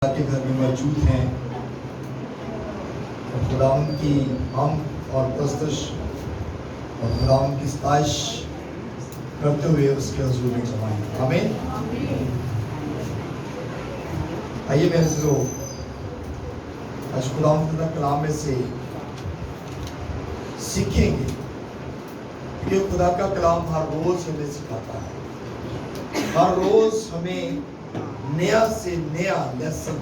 کے گھر میں موجود ہیں اور خداوند کی حمد اور پرستش اور خداوند کی ستائش کرتے ہوئے اس کے حضور میں جمع ہیں۔ آمین۔ آئیے میرے عزیزو، آج خداوند کا کلام میں سے سیکھیں گے کہ خدا کا کلام ہر روز ہمیں سکھاتا ہے، ہر روز ہمیں نیا سے نیا لیسن،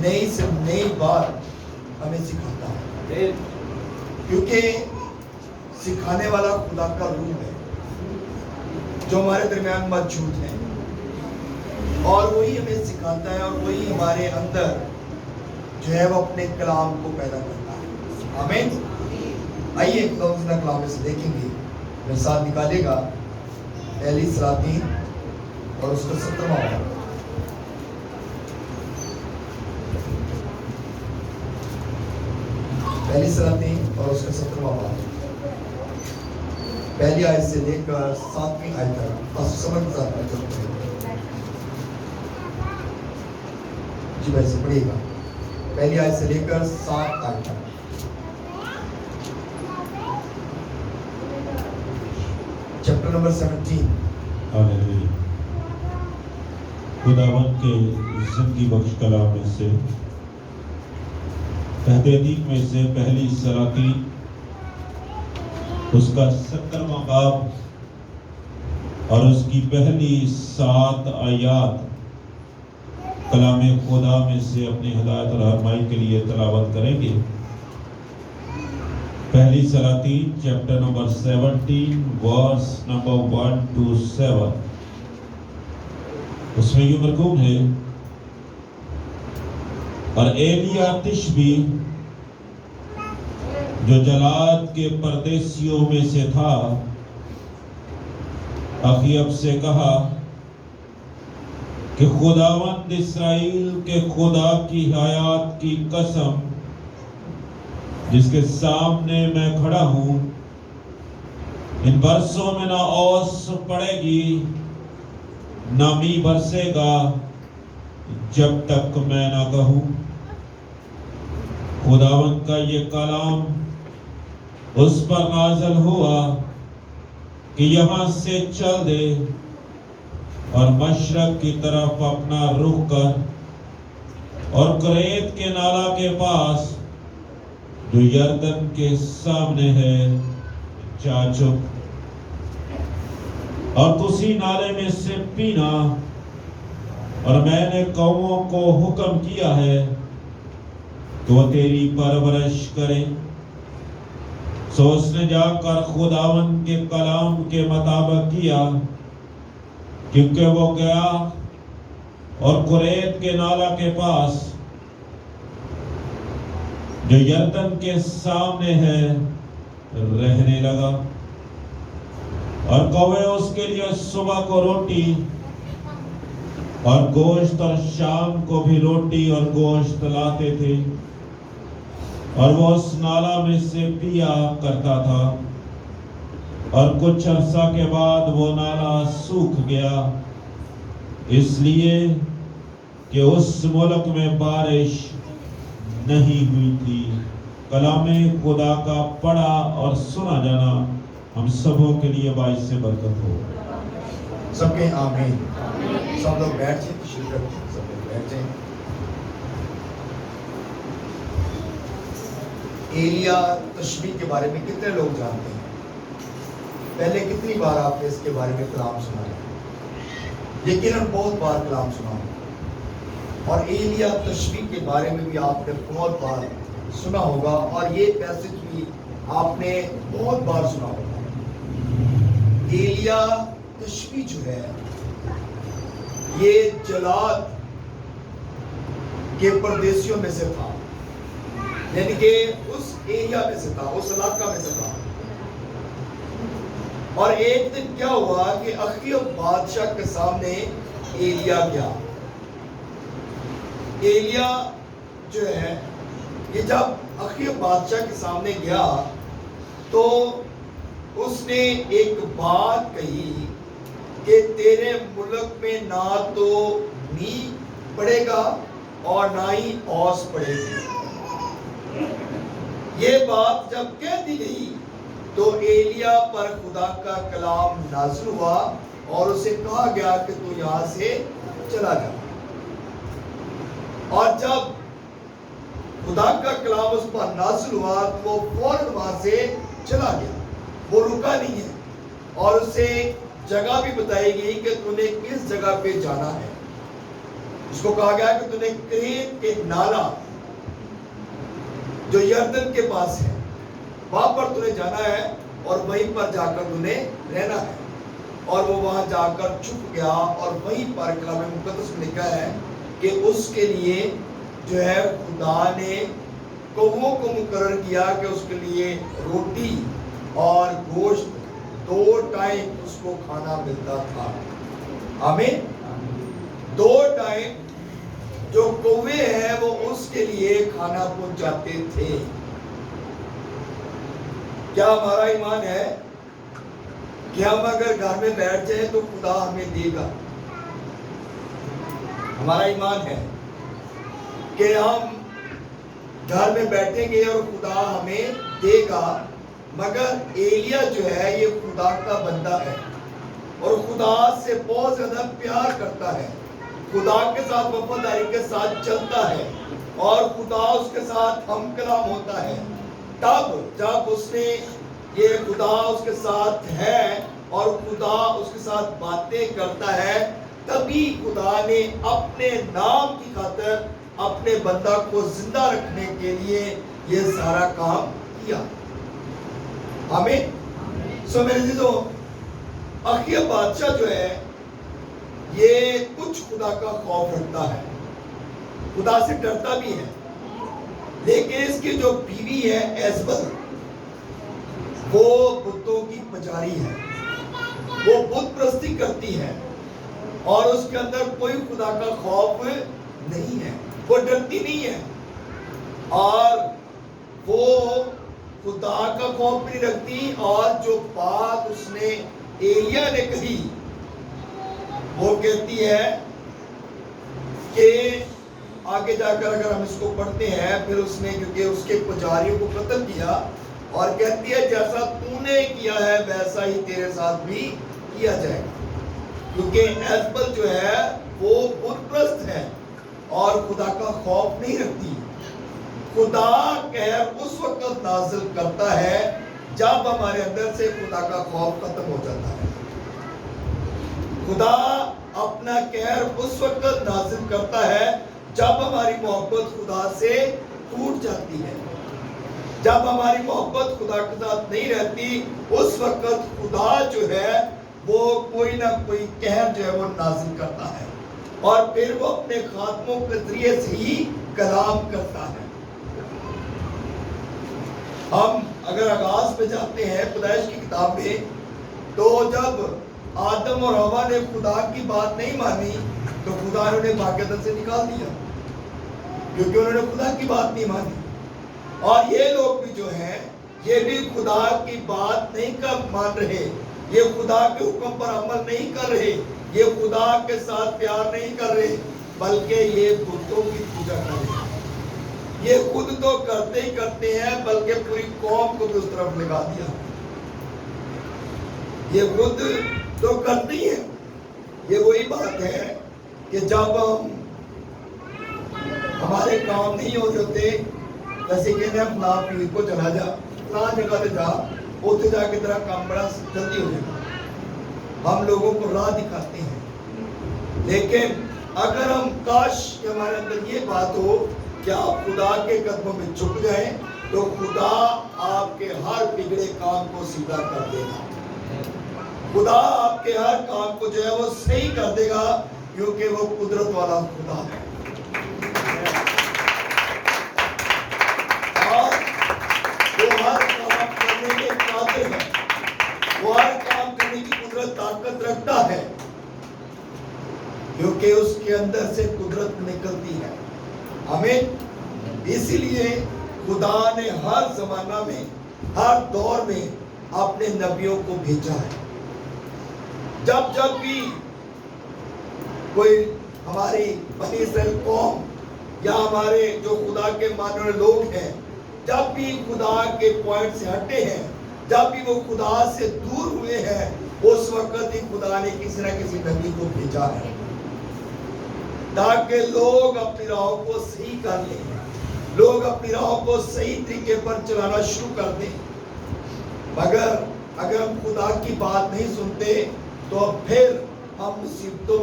نئی سے نئی بات ہمیں سکھاتا ہے، کیونکہ سکھانے والا خدا کا روح ہے جو ہمارے درمیان موجود ہے، اور وہی ہمیں سکھاتا ہے اور وہی ہمارے اندر جو ہے وہ اپنے کلام کو پیدا کرتا ہے۔ آمین۔ آئیے خداوند کا کلام میں سے دیکھیں گے، میرے ساتھ نکالے گا پہلی سلاطین اور اس کا 17واں باب۔ پہلی سلاطین اور اس کا 17واں باب، پہلی آیت سے لے کر 7ویں آیت تک بس سمجھ کے ساتھ پڑھتے ہیں۔ جی بھائی سے پڑھیے گا، پہلی آیت سے لے کر 7 آیت تک۔ Chapter number 17۔ ہاللیلویا۔ خداوند کے زندگی بخش کلام میں سے عہد عتیق میں سے پہلی سلاطین اس کا 17واں باب اور اس کی پہلی 7 آیات کلام خدا میں سے اپنی ہدایت اور رہنمائی کے لیے تلاوت کریں گے۔ پہلی سلاطین chapter number 17 verse number 1 to 7۔ اس میں یہ مرکوم ہے، اور ایلیا تشبی جو جلاد کے پردیسیوں میں سے تھا اخیب سے کہا کہ خداوند اسرائیل کے خدا کی حیات کی قسم جس کے سامنے میں کھڑا ہوں، ان برسوں میں نہ اوس پڑے گی نہ می برسے گا جب تک میں نہ کہوں۔ خداوند کا یہ کلام اس پر نازل ہوا کہ یہاں سے چل دے اور مشرق کی طرف اپنا رخ کر اور کریت کے نالا کے پاس جو یردن کے سامنے ہے جا چک، اور اسی نالے میں سے پینا، اور میں نے قوموں کو حکم کیا ہے کہ وہ تیری پرورش کرے۔ سو اس نے جا کر خداوند کے کلام کے مطابق کیا، کیونکہ وہ گیا اور کریت کے نالا کے پاس جو یردن کے سامنے ہے رہنے لگا، اور کوے اس کے لیے صبح کو روٹی اور گوشت اور شام کو بھی روٹی اور گوشت لاتے تھے، اور وہ اس نالا میں سے پیا کرتا تھا، اور کچھ عرصہ کے بعد وہ نالا سوکھ گیا، اس لیے کہ اس ملک میں بارش نہیں ہوئی تھی۔ کلام خدا کا پڑھا اور سنا جانا ہم سبوں کے لیے باعث سے برکت ہو۔ سب کے آمین۔ سب لوگ بیٹھ جائیں، تشریف رکھیں، سب لوگ بیٹھ جائیں۔ ایلیا تشبی کے بارے میں کتنے لوگ جانتے ہیں؟ پہلے کتنی بار آپ نے اس کے بارے میں کلام سنا ہے؟ یقیناً بہت بار کلام سنا ہے، اور ایلیا تشبی کے بارے میں بھی آپ نے بہت بار سنا ہوگا، اور یہ پیسج بھی آپ نے بہت بار سنا ہوگا۔ ایلیا تشبی جو ہے یہ جلاد کے پردیسیوں میں سے تھا، یعنی کہ اس ایریا میں سے تھا، اس علاقہ میں سے تھا۔ اور ایک دن کیا ہوا کہ اخیب بادشاہ کے سامنے ایلیا گیا۔ ایلیا جو ہے یہ جب اخیب بادشاہ کے سامنے گیا تو اس نے ایک بات کہی کہ تیرے ملک میں نہ تو می پڑے گا اور نہ ہی اوس پڑے گی۔ یہ بات جب کہہ دی گئی تو ایلیا پر خدا کا کلام نازل ہوا اور اسے کہا گیا کہ تو یہاں سے چلا جا۔ اور جب خدا کا کلام اس پر نازل ہوا تو وہ فوراً وہاں سے چلا گیا، وہ رکا نہیں ہے، اور اسے جگہ بھی بتائی گئی کہ تو نے کس جگہ پہ جانا ہے۔ اس کو کہا گیا کہ تو نے کریت کے نالا جو یردن کے پاس ہے وہاں پر تو نے جانا ہے اور وہیں پر جا کر تو نے رہنا ہے۔ اور وہ وہاں جا کر چھپ گیا، اور وہیں پر کلام مقدس میں لکھا ہے کہ اس کے لیے جو ہے خدا نے کووں کو مقرر کیا کہ اس کے لیے روٹی اور گوشت 2 ٹائم اس کو کھانا ملتا تھا۔ آمین۔ 2 ٹائم جو کوے ہیں وہ اس کے لیے کھانا پہنچاتے تھے۔ کیا ہمارا ایمان ہے کہ ہم اگر گھر میں بیٹھ جائیں تو خدا ہمیں دے گا؟ ہمارا ایمان ہے کہ ہم گھر میں بیٹھیں گے اور خدا ہمیں دے گا؟ مگر ایلیا جو ہے یہ خدا کا بندہ ہے اور خدا سے بہت زیادہ پیار کرتا ہے، خدا کے ساتھ وفاداری کے ساتھ چلتا ہے، اور خدا اس کے ساتھ ہم کلام ہوتا ہے۔ تب جب اس نے یہ خدا اس کے ساتھ ہے اور خدا اس کے ساتھ باتیں کرتا ہے، تبھی خدا نے اپنے نام کی خاطر اپنے بندہ کو زندہ رکھنے کے لیے یہ سارا کام کیا۔ آمین۔ سو میرے عزیزو، اخیا بادشاہ جو ہے یہ کچھ خدا کا خوف رکھتا ہے، خدا سے ڈرتا بھی ہے، لیکن اس کی جو بیوی ہے ایزبل، وہ بتوں کی پجاری ہے، وہ بت پرستی کرتی ہے، اور اس کے اندر کوئی خدا کا خوف نہیں ہے، وہ ڈرتی نہیں ہے، اور وہ خدا کا خوف نہیں رکھتی۔ اور جو بات اس نے ایلیا نے کہی وہ کہتی ہے کہ آگے جا کر اگر ہم اس کو پڑھتے ہیں، پھر اس نے کیونکہ اس کے پجاریوں کو قتل کیا، اور کہتی ہے جیسا تو نے کیا ہے ویسا ہی تیرے ساتھ بھی کیا جائے گا، کیونکہ ایزبل جو ہے وہ بت پرست ہے اور خدا کا خوف نہیں رکھتی۔ خدا قہر اس وقت نازل کرتا ہے جب ہمارے اندر سے خدا کا خوف ختم ہو جاتا ہے۔ خدا اپنا قہر اس وقت نازل کرتا ہے جب ہماری محبت خدا سے ٹوٹ جاتی ہے، جب ہماری محبت خدا کے ساتھ نہیں رہتی، اس وقت خدا جو ہے وہ کوئی نہ کوئی قہر جو ہے وہ نازل کرتا ہے، اور پھر وہ اپنے خاتموں کے ذریعے سے ہی کلام کرتا ہے۔ ہم اگر آغاز پہ جاتے ہیں پیدائش کی کتاب میں، تو جب آدم اور حوا نے خدا کی بات نہیں مانی تو خدا نے انہیں باقاعدہ سے نکال دیا، کیونکہ انہوں نے خدا کی بات نہیں مانی۔ اور یہ لوگ بھی جو ہیں یہ بھی خدا کی بات نہیں مان رہے، یہ خدا کے حکم پر عمل نہیں کر رہے، یہ خدا کے ساتھ پیار نہیں کر رہے، بلکہ یہ بتوں کی پوجا کر رہے ہیں۔ یہ خود تو کرتے ہی کرتے ہیں بلکہ پوری قوم کو بھی اس طرف لگا دیا۔ یہ خود تو کرتے ہی ہیں۔ یہ وہی بات ہے کہ جب ہمارے کام نہیں ہو جاتے، جیسے کہتے ہیں فلاں پیر کو چلا جا، فلاں جگہ پہ جا، اوتے جا کے تیرا کام بڑا جلدی ہو جائے گا۔ ہم لوگوں کو راہ دکھاتے ہیں، لیکن اگر ہم کاش کہ ہمارے اندر یہ بات ہو کہ آپ خدا کے قدموں میں جھک جائیں تو خدا آپ کے ہر بگڑے کام کو سیدھا کر دے گا، خدا آپ کے ہر کام کو جو ہے وہ صحیح کر دے گا، کیونکہ وہ قدرت والا خدا ہے۔ اور وہ ہر کام کرنے کے قادر ہے، وہ ہر کام کرنے کی قدرت طاقت رکھتا ہے، کیونکہ اس کے اندر سے قدرت نکلتی ہے۔ آمین۔ اسی لیے خدا نے ہر زمانہ میں، ہر دور میں اپنے نبیوں کو بھیجا ہے۔ جب جب بھی کوئی ہماری بنی اسرائیل قوم یا ہمارے جو خدا کے ماننے والے لوگ ہیں، جب بھی خدا کے پوائنٹ سے ہٹے ہیں، جب بھی وہ خدا سے دور ہوئے ہیں، اس وقت ہی خدا نے کسی نہ کسی نبی کو بھیجا ہے تاکہ لوگ اپنی راہوں کو صحیح کر لیں، لوگ اپنی راہوں کو صحیح طریقے پر چلانا شروع کر دیں۔ مگر اگر ہم خدا کی بات نہیں سنتے تو پھر ہم مصیبتوں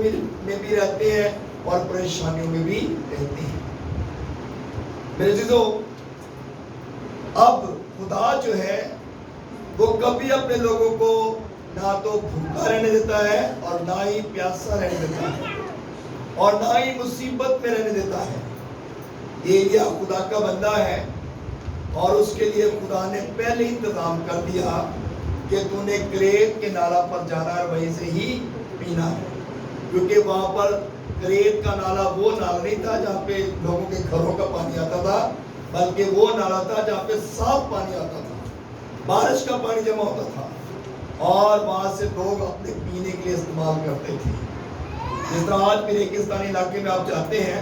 میں بھی رہتے ہیں اور پریشانیوں میں بھی رہتے ہیں۔ میرے عزیزو، اب خدا جو ہے وہ کبھی اپنے لوگوں کو نہ تو بھوکا رہنے دیتا ہے اور نہ ہی پیاسا رہنے دیتا ہے اور نہ ہی مصیبت میں رہنے دیتا ہے۔ ایلیا خدا کا بندہ ہے اور اس کے لیے خدا نے پہلے انتظام کر دیا کہ تو نے کریت کے نالا پر جانا ہے، وہیں سے ہی پینا ہے، کیونکہ وہاں پر کریت کا نالا وہ نالا نہیں تھا جہاں پہ لوگوں کے گھروں کا پانی آتا تھا، بلکہ وہ نالا تھا جہاں پہ صاف پانی آتا تھا، بارش کا پانی جمع ہوتا تھا اور وہاں سے لوگ اپنے پینے کے لیے استعمال کرتے تھے۔ جس طرح آج بھی ریگستانی علاقے میں آپ جاتے ہیں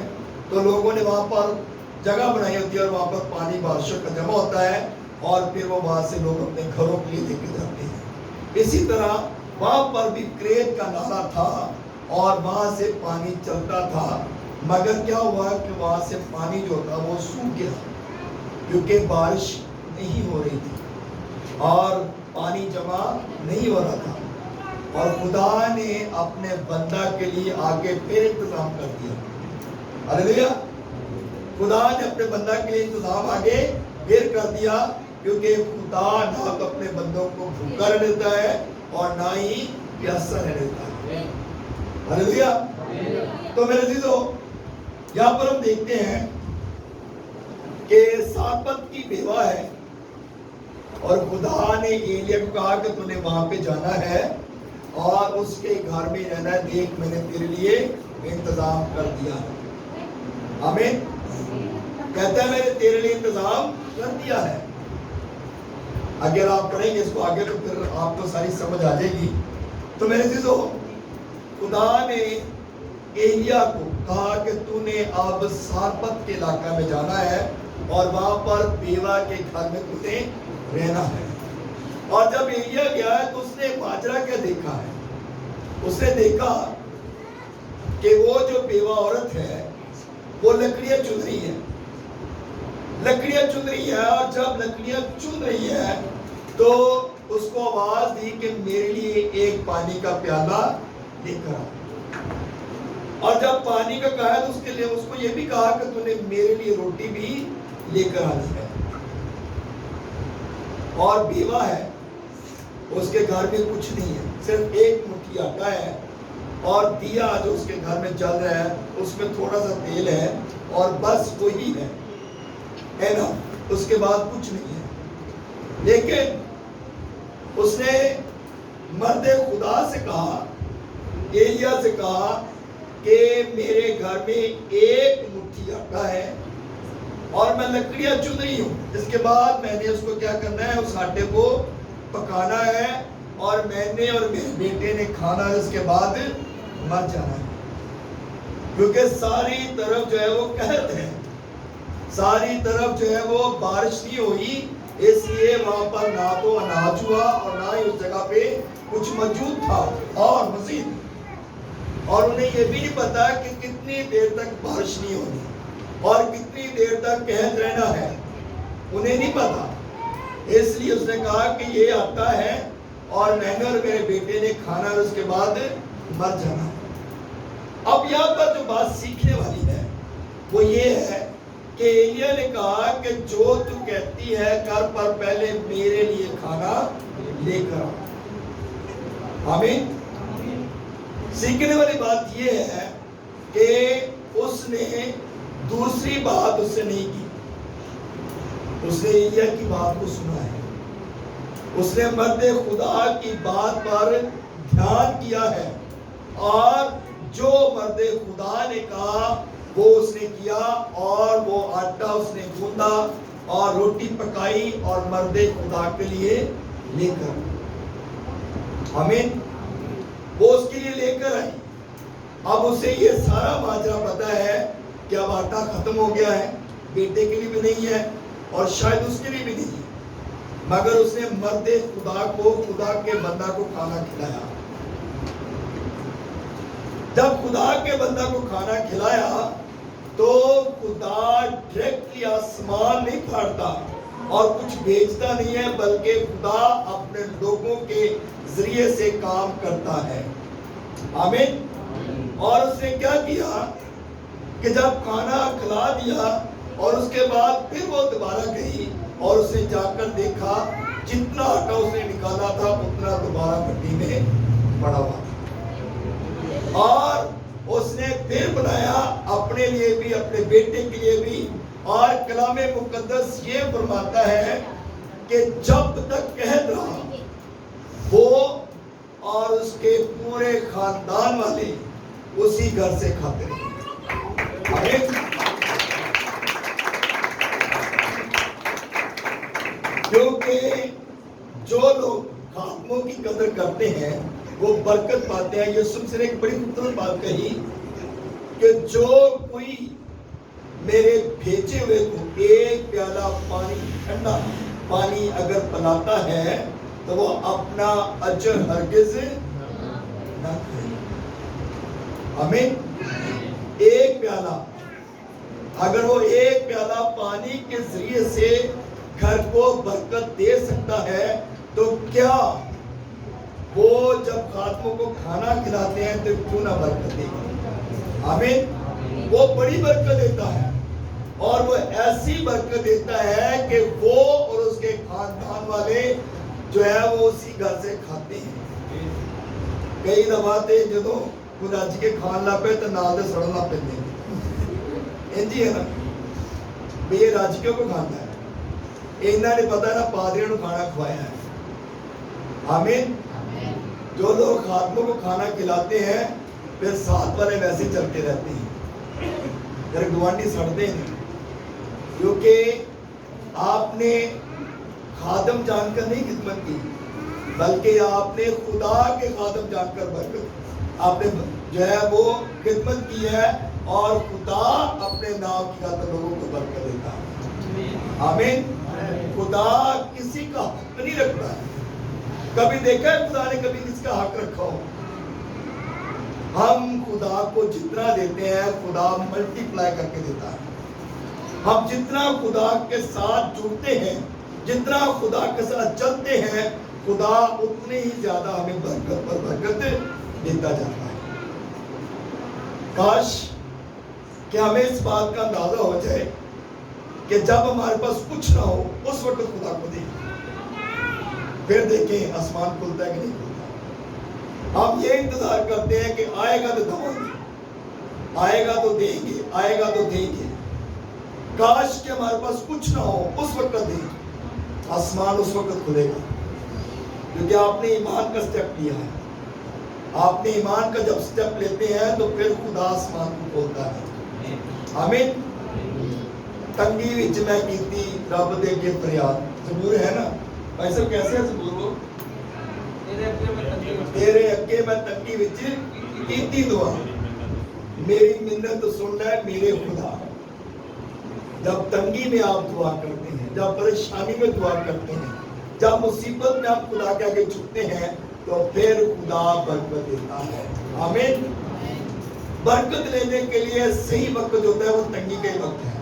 تو لوگوں نے وہاں پر جگہ بنائی ہوتی ہے اور وہاں پر پانی بارشوں کا جمع ہوتا ہے اور پھر وہ وہاں سے لوگ اپنے گھروں کے لیے لے کے جاتے ہیں۔ اسی طرح وہاں پر بھی کریت کا نالا تھا اور وہاں سے پانی چلتا تھا، مگر کیا ہوا کہ وہاں سے پانی جو تھا وہ سوکھ گیا کیونکہ بارش نہیں ہو رہی تھی اور پانی جمع نہیں ہو رہا تھا، اور خدا نے اپنے بندہ کے لیے آگے پھر انتظام کر دیا۔ ہاللیلویا! خدا نے اپنے بندہ کے لیے انتظام آگے پھر کر دیا، کیونکہ خدا نہ تو اپنے بندوں کو بھوکا رہنے دیتا ہے اور نہ ہی پیاسا رہنے دیتا ہے۔ ہاللیلویا! تو میرے عزیزو، یہاں پر ہم دیکھتے ہیں کہ سارپت کی بیوہ ہے اور خدا نے ایلیا کو کہا کہ تو نے وہاں پہ جانا ہے اور اس کے گھر میں رہنا ہے، دیکھ میں نے تیرے لیے انتظام کر دیا ہے۔ آمین۔ کہتا ہے میں نے تیرے لیے انتظام کر دیا ہے۔ اگر آپ پڑھیں گے اس کو آگے تو پھر آپ کو ساری سمجھ آ جائے گی۔ تو میرے عزیزو، خدا نے ایلیا کو کہا کہ تو نے اب سارپت کے علاقہ میں جانا ہے اور وہاں پر بیوہ کے گھر میں تو نے رہنا ہے۔ اور جب ایلیا گیا ہے تو اس نے ماجرا کیا دیکھا ہے؟ اس نے دیکھا کہ وہ جو بیوہ عورت ہے وہ لکڑیاں چن رہی ہے، لکڑیاں چن رہی ہے، اور جب لکڑیاں چن رہی ہے تو اس کو آواز دی کہ میرے لیے ایک پانی کا پیالہ لے کر آ۔ اور جب پانی کا کہا تو اس کے لیے اس کو یہ بھی کہا کہ تو نے میرے لیے روٹی بھی لے کر آنی ہے۔ اور بیوہ ہے، اس کے گھر میں کچھ نہیں ہے، صرف ایک مٹھی آٹا ہے اور دیا جو اس کے گھر میں جل رہا ہے اس میں تھوڑا سا تیل ہے اور بس وہی ہے نا، اس کے بعد کچھ نہیں ہے۔ لیکن اس نے مرد خدا سے کہا، ایلیا سے کہا کہ میرے گھر میں ایک مٹھی آٹا ہے اور میں لکڑیاں چن رہی ہوں، اس کے بعد میں نے اس کو کیا کرنا ہے، اس آٹے کو پکانا ہے اور میں نے اور میرے بیٹے نے کھانا ہے، اس کے بعد مر جانا ہے، کیونکہ ساری طرف جو ہے وہ قحط ہے، ساری طرف جو ہے وہ بارش نہیں ہوئی، اس لیے وہاں پر نہ تو اناج ہوا اور نہ ہی اس جگہ پہ کچھ موجود تھا اور مزید، اور انہیں یہ بھی نہیں پتا کہ کتنی دیر تک بارش نہیں ہونی اور کتنی دیر تک قحط رہنا ہے، انہیں نہیں پتا۔ اس لیے اس نے کہا کہ یہ آتا ہے اور میں نے اور میرے بیٹے نے کھانا اور اس کے بعد مر جانا۔ اب یہاں پر جو بات سیکھنے والی ہے وہ یہ ہے کہ ایلیا نے کہا کہ جو تو کہتی ہے کر، پر پہلے میرے لیے کھانا لے کر آ۔ آمین۔ سیکھنے والی بات یہ ہے کہ اس نے دوسری بات اس سے نہیں کی، اس نے ایلیا کی بات کو سنا ہے، اس نے مرد خدا کی بات پر دھیان کیا ہے اور جو مرد خدا نے کہا وہ اس نے کیا، اور وہ آٹا اس نے گوندھا اور روٹی پکائی اور مرد خدا کے لیے لے کر، آمین، وہ اس کے لیے لے کر آئی۔ اب اسے یہ سارا ماجرا پتا ہے کہ اب آٹا ختم ہو گیا ہے، بیٹے کے لیے بھی نہیں ہے اور شاید اس کے لیے بھی نہیں ہے، مگر اس نے مرد خدا کو، خدا کے بندہ کو کھانا کھلایا۔ جب خدا کے بندہ کو کھانا کھلایا تو خدا ڈائریکٹلی آسمان نہیں پھاڑتا اور کچھ بھیجتا نہیں ہے، بلکہ خدا اپنے لوگوں کے ذریعے سے کام کرتا ہے۔ آمین۔ اور اس نے کیا کیا کہ جب کھانا کھلا دیا اور اس کے بعد پھر وہ دوبارہ گئی اور اس نے جا کر دیکھا جتنا آٹا اس نے نکالا تھا اتنا دوبارہ مٹی میں پڑا ہوا تھا، اور اس نے پھر بنایا اپنے لیے بھی، اپنے بیٹے کے لیے بھی۔ اور کلام مقدس یہ فرماتا ہے کہ جب تک قحط رہا وہ اور اس کے پورے خاندان والے اسی گھر سے کھاتے رہے۔ کیونکہ جو لوگ خاتموں کی قدر کرتے ہیں وہ برکت پاتے ہیں۔ یسوع مسیح نے ایک بڑی خوبصورت بات کہی کہ جو کوئی میرے بھیجے ہوئے کو ایک پیالہ پانی، ٹھنڈا پانی اگر پلاتا ہے تو وہ اپنا اجر ہرگز نہ کھائے۔ آمین۔ ایک پیالہ، اگر وہ ایک پیالہ پانی کے ذریعے سے گھر کو برکت دے سکتا ہے تو کیا وہ جب خاتموں کو کھانا کھلاتے ہیں تو کیوں نہ برکت دے گا۔ آمین۔ وہ بڑی برکت دیتا ہے اور وہ ایسی برکت دیتا ہے کہ وہ اور اس کے خاندان والے جو ہے وہ اسی گھر سے کھاتے ہیں۔ کئی دفعہ تے جدوں کوئی رج کے کھان لا پے تو نال دے سڑن لا پیندے انجی ہے نا، بھی یہ رج کیوں کو کھانا ہے، انہاں نے پتہ نا پادریوں کو کھانا کھوایا ہے۔ آمین۔ جو لوگ خاتموں کو کھانا کھلاتے ہیں پھر ساتھ والے ویسے چلتے رہتے ہیں، پھر گوانڈی سڑتے ہیں، کیونکہ آپ نے خادم جان کر نہیں خدمت کی بلکہ آپ نے خدا کے خادم جان کر برکت آپ نے جو ہے وہ خدمت کی ہے، اور خدا اپنے نام کی خاطر لوگوں کو برکت دیتا ہے۔ آمین۔ خدا کسی کا حق نہیں رکھتا ہے۔ کبھی دیکھا ہے خدا نے کبھی کس کا حق رکھا ہو؟ ہم خدا کو جتنا دیتے ہیں خدا ملٹی پلائی کر کے دیتا ہے۔ ہم جتنا خدا کے ساتھ جڑتے ہیں، جتنا خدا کے ساتھ چلتے ہیں، خدا اتنی ہی زیادہ ہمیں برکت پر برکت دیتا جاتا ہے۔ کاش کہ ہمیں اس بات کا اندازہ ہو جائے کہ جب ہمارے پاس کچھ نہ ہو اس وقت خدا کو دیں، پھر دیکھیں آسمان کھلتا ہے کہ نہیں کھلتا۔ ہم یہ انتظار کرتے ہیں کہ آئے گا تو دیں گے، آئے گا تو دیں گے، آئے گا تو دیں گے۔ کاش کہ ہمارے پاس کچھ نہ ہو اس وقت دیں، آسمان اس وقت کھلے گا، کیونکہ آپ نے ایمان کا سٹیپ لیا ہے۔ آپ نے ایمان کا جب سٹیپ لیتے ہیں تو پھر خدا آسمان کو کھولتا ہے۔ آمین۔ تنگی وچ میں کیتی رب دے کے فریاد، زبور ہے نا بھائی صاحب، کیسے ہے زبور وہ؟ تیرے اگے میں تنگی وچ کیتی دعا، میری منت سن لے میرے خدا۔ جب تنگی میں آپ دعا کرتے ہیں، جب پریشانی میں دعا کرتے ہیں، جب مصیبت میں آپ خدا کے آگے جھکتے ہیں تو پھر خدا برکت دیتا ہے۔ آمین۔ برکت لینے کے لیے صحیح وقت جو ہوتا ہے وہ تنگی کا ہی وقت ہے،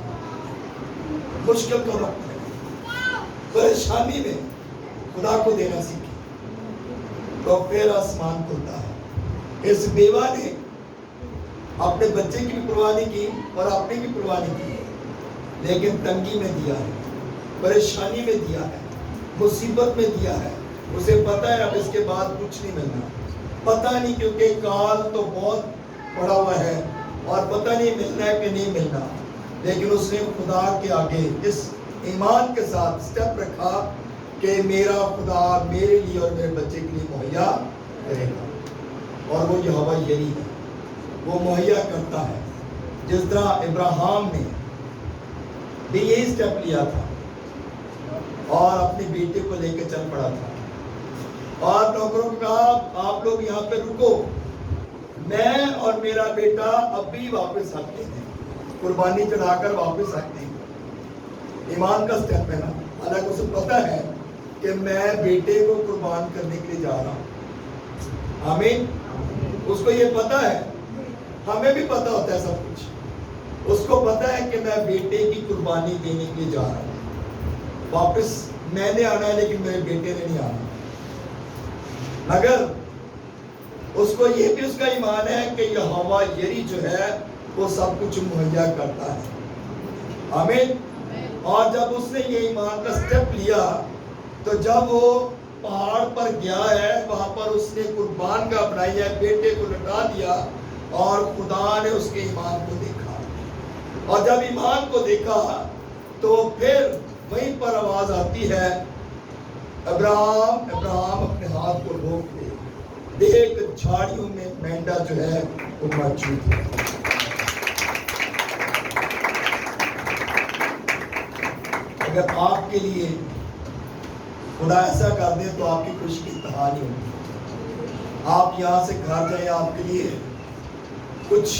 مشکل کا وقت ہے۔ پریشانی میں خدا کو دینا سیکھیں تو پھر آسمان کھلتا ہے۔ اس بیوہ نے اپنے بچے کی بھی پرواہ نہیں کی اور اپنی بھی پرواہ نہیں کی، لیکن تنگی میں دیا ہے، پریشانی میں دیا ہے، مصیبت میں دیا ہے۔ اسے پتہ ہے اب اس کے بعد کچھ نہیں ملنا، پتہ نہیں، کیونکہ کال تو بہت پڑا ہوا ہے اور پتہ نہیں ملنا ہے کہ نہیں ملنا، لیکن اس نے خدا کے آگے اس ایمان کے ساتھ سٹیپ رکھا کہ میرا خدا میرے لیے اور میرے بچے کے لیے مہیا کرے گا، اور وہ یہوہ یری ہے، وہ مہیا کرتا ہے۔ جس طرح ابراہیم نے بھی یہی سٹیپ لیا تھا اور اپنے بیٹے کو لے کے چل پڑا تھا، اور نوکروں کو کہا آپ لوگ یہاں پہ رکو، میں اور میرا بیٹا اب بھی واپس آتے ہیں، قربانی چڑھا کر واپس آتے ہیں۔ ایمان کا سٹیپ ہے نا، حالانکہ اسے پتا ہے کہ میں بیٹے کو قربان کرنے کے لیے جا رہا ہوں۔ آمین۔ اس کو یہ پتا ہے، ہمیں بھی پتا ہوتا ہے سب کچھ۔ اس کو پتا ہے کہ میں بیٹے کی قربانی دینے کے لیے جا رہا ہوں، واپس میں نے آنا ہے لیکن میرے بیٹے نے نہیں آنا۔ مگر اس کو یہ بھی اس کا ایمان ہے کہ یہوہ یری جو ہے وہ سب کچھ مہیا کرتا ہے۔ آمین۔ اور جب اس نے یہ ایمان کا سٹیپ لیا تو جب وہ پہاڑ پر گیا ہے وہاں پر اس نے قربان کا بنائی ہے، بیٹے کو لٹا دیا اور خدا نے اس کے ایمان کو دیکھا، اور جب ایمان کو دیکھا تو پھر وہیں پر آواز آتی ہے، ابراہیم ابراہیم اپنے ہاتھ کو روک لے، دیکھ جھاڑیوں میں مینڈا جو ہے وہ موجود ہے۔ اگر آپ کے لیے خدا ایسا کر دے تو آپ کی خوشی کی انتہا نہیں ہوگی۔ آپ یہاں سے گھر جائیں، آپ کے لیے کچھ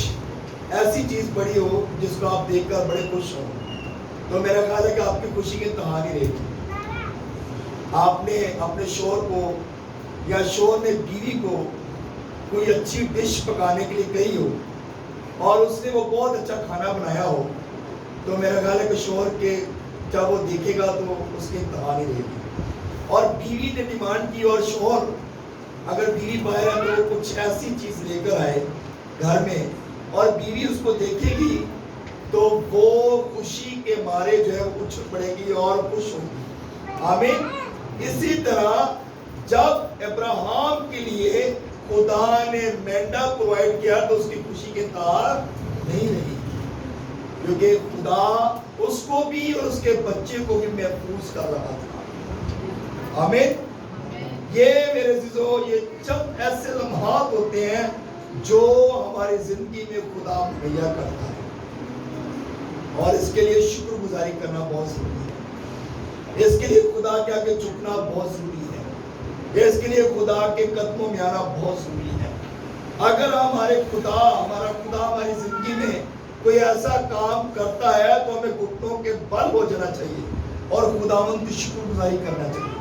ایسی چیز بڑی ہو جس کو آپ دیکھ کر بڑے خوش ہو، تو میرا خیال ہے کہ آپ کی خوشی کی انتہا نہیں رہے گی۔ آپ نے اپنے شوہر کو یا شوہر نے بیوی کو کوئی اچھی ڈش پکانے کے لیے کہی ہو اور اس نے وہ بہت اچھا کھانا بنایا ہو، تو میرا خیال ہے کہ شوہر کے جب وہ دیکھے گا تو اس کی انتہا نہیں رہے گی۔ اور بیوی نے ڈیمانڈ کی اور شوہر اگر بیوی باہر ہے تو وہ کچھ ایسی چیز لے کر آئے گھر میں اور بیوی اس کو دیکھے گی تو وہ خوشی کے مارے جو ہے وہ اچھل پڑے گی اور خوش ہوگی۔ آمین۔ اسی طرح جب ابراہیم کے لیے خدا نے مینڈا پرووائڈ کیا تو اس کی خوشی کے تار نہیں رہی، کیونکہ خدا اس کو بھی اور اس کے بچے کو بھی محفوظ کر رہا تھا۔ آمین۔ یہ میرے عزیزو، یہ چند ایسے لمحات ہوتے ہیں جو ہماری زندگی میں خدا مہیا کرتا ہے، اور اس کے لیے شکر گزاری کرنا بہت ضروری ہے۔ اس کے لیے خدا کے آگے جھکنا بہت ضروری ہے۔ اس کے لیے خدا کے قدموں میں آنا بہت ضروری ہے۔ اگر ہمارا خدا ہماری زندگی میں کوئی ایسا کام کرتا ہے تو ہمیں گھٹنوں کے بل ہو جانا چاہیے اور خداوند کی شکر گزاری کرنا چاہیے۔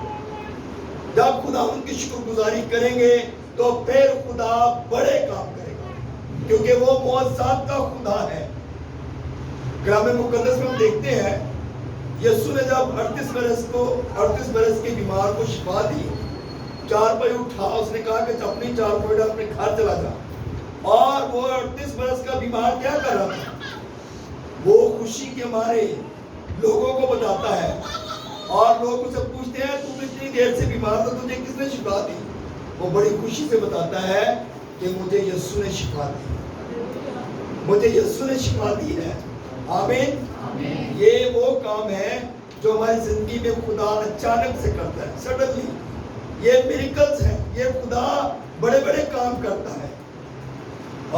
جب خداوند کی شکر گزاری کریں گے تو پھر خدا بڑے کام کرے گا، کیونکہ وہ معجزات کا خدا ہے۔ کلام مقدس میں ہم دیکھتے ہیں یسوع نے جب 38 برس کے بیمار کو شفا دی، چارپائی اٹھا، اس نے کہا کہ اپنی چارپائی اپنے گھر چلا جا، اور وہ 38 برس کا بیمار کیا کر رہا تھا؟ وہ خوشی کے مارے لوگوں کو بتاتا ہے، اور لوگ اسے پوچھتے ہیں تم اتنی دیر سے بیمار تھا، تجھے کس نے شفا دی؟ وہ بڑی خوشی سے بتاتا ہے کہ مجھے یسوع نے شفا دی، مجھے یسوع نے شفا دی ہے۔ آمین۔ یہ وہ کام ہے جو ہماری زندگی میں خدا اچانک سے کرتا ہے، سڈنلی۔ یہ میریکلز ہیں، یہ خدا بڑے بڑے کام کرتا ہے۔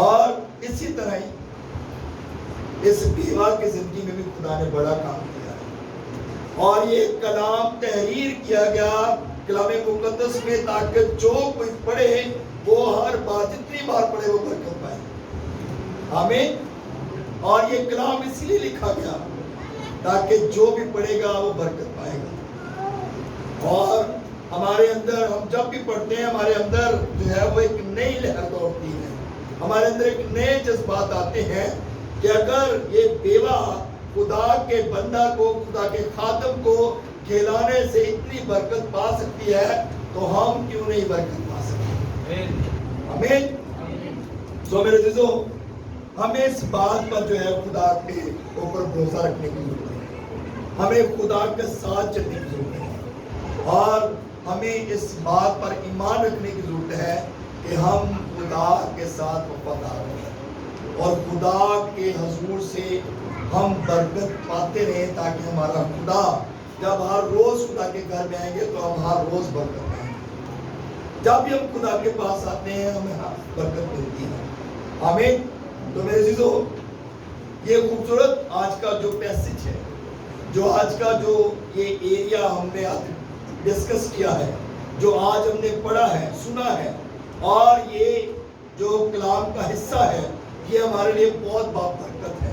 اور اسی طرح ہی اس بیوہ کی زندگی میں بھی خدا نے بڑا کام کیا ہے، اور یہ کلام تحریر کیا گیا کلام مقدس میں تاکہ جو کوئی پڑھے وہ ہر بار جتنی بار پڑھے وہ برکت پائے۔ آمین۔ اور یہ کلام اس لیے لکھا گیا تاکہ جو بھی پڑھے گا وہ برکت پائے گا، اور ہمارے اندر ہم جب بھی پڑھتے ہیں ہمارے اندر جو ہے وہ ایک نئی لہر دوڑتی ہے، ہمارے اندر ایک نئے جذبات آتے ہیں کہ اگر یہ بیوہ خدا کے بندہ کو، خدا کے خادم کو کھلانے سے اتنی برکت پا سکتی ہے تو ہم کیوں نہیں برکت پا سکتے؟ آمین۔ سو میرے عزیزو، ہمیں اس بات پر جو ہے خدا کے اوپر بھروسہ رکھنے کی ضرورت ہے، ہمیں خدا کے ساتھ چلنے کی ضرورت ہے، اور ہمیں اس بات پر ایمان رکھنے کی ضرورت ہے کہ ہم خدا کے ساتھ وفادار رہیں اور خدا کے حضور سے ہم برکت پاتے رہیں، تاکہ ہمارا خدا جب ہر روز خدا کے گھر میں آئیں گے تو ہم ہر روز برکت پائیں گے۔ جب بھی ہم خدا کے پاس آتے ہیں ہمیں برکت ملتی ہے۔ آمین۔ تو میرے عزیزو، یہ خوبصورت آج کا جو پیسج ہے، جو آج کا جو یہ ایریا ہم نے ڈسکس کیا ہے، جو آج ہم نے پڑھا ہے، سنا ہے، اور یہ جو کلام کا حصہ ہے، یہ ہمارے لیے بہت بابرکت ہے۔